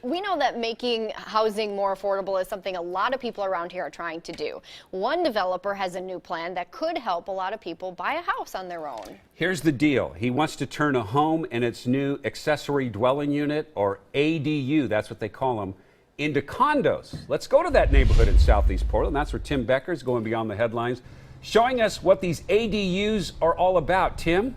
We know that making housing more affordable is something a lot of people around here are trying to do. One developer has a new plan that could help a lot of people buy a house on their own. Here's the deal. He wants to turn a home and its new accessory dwelling unit, or ADU, that's what they call them, into condos. Let's go to that neighborhood in Southeast Portland. That's where Tim Becker's going beyond the headlines, showing us what these ADUs are all about. Tim?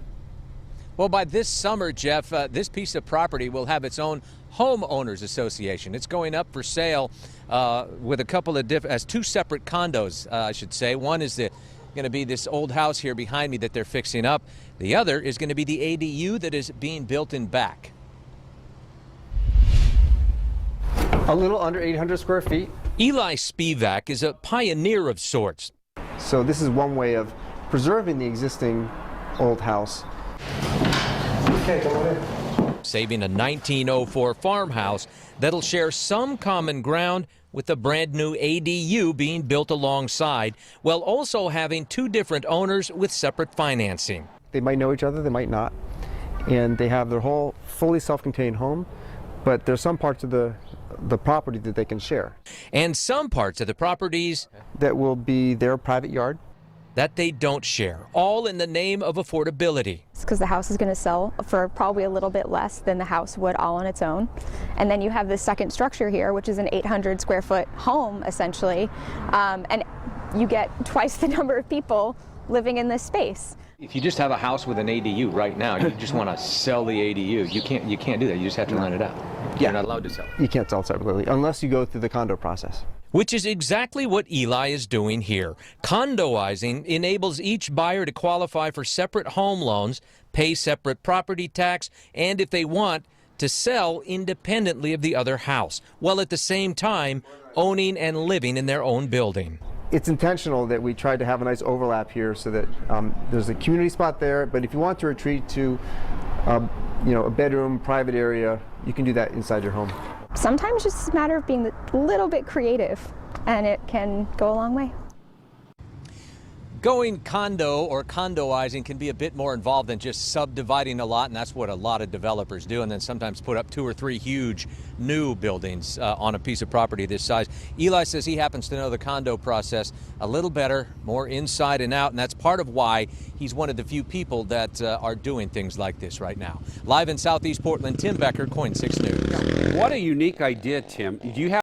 Well, by this summer, Jeff, this piece of property will have its own homeowners association. It's going up for sale with a couple of as two separate condos, I should say. One is going to be this old house here behind me that they're fixing up. The other is going to be the ADU that is being built in back. A little under 800 square feet. Eli Spivak is a pioneer of sorts. So this is one way of preserving the existing old house. Okay, come on in. Saving a 1904 farmhouse that'll share some common ground with the brand new ADU being built alongside, while also having two different owners with separate financing. They might know each other, they might not, and they have their whole fully self-contained home, but there's some parts of the property that they can share. And some parts of the properties that will be their private yard that they don't share, all in the name of affordability. It's because the house is going to sell for probably a little bit less than the house would all on its own. And then you have this second structure here, which is an 800 square foot home, essentially, and you get twice the number of people living in this space. If you just have a house with an ADU right now, you just want to sell the ADU, you can't do that. You just have to rent it out. Yeah. You're not allowed to sell it. You can't sell it separately unless you go through the condo process. Which is exactly what Eli is doing here. Condoizing enables each buyer to qualify for separate home loans, pay separate property tax, and if they want, to sell independently of the other house, while at the same time owning and living in their own building. It's intentional that we tried to have a nice overlap here so that there's a community spot there, but if you want to retreat to a bedroom, private area, you can do that inside your home. Sometimes it's just a matter of being a little bit creative, and it can go a long way. Going condo or condoizing can be a bit more involved than just subdividing a lot, and that's what a lot of developers do, and then sometimes put up 2 or 3 huge new buildings on a piece of property this size. Eli says he happens to know the condo process a little better, more inside and out, and that's part of why he's one of the few people that are doing things like this right now. Live in Southeast Portland, Tim Becker, KOIN 6 News. What a unique idea, Tim. Do you have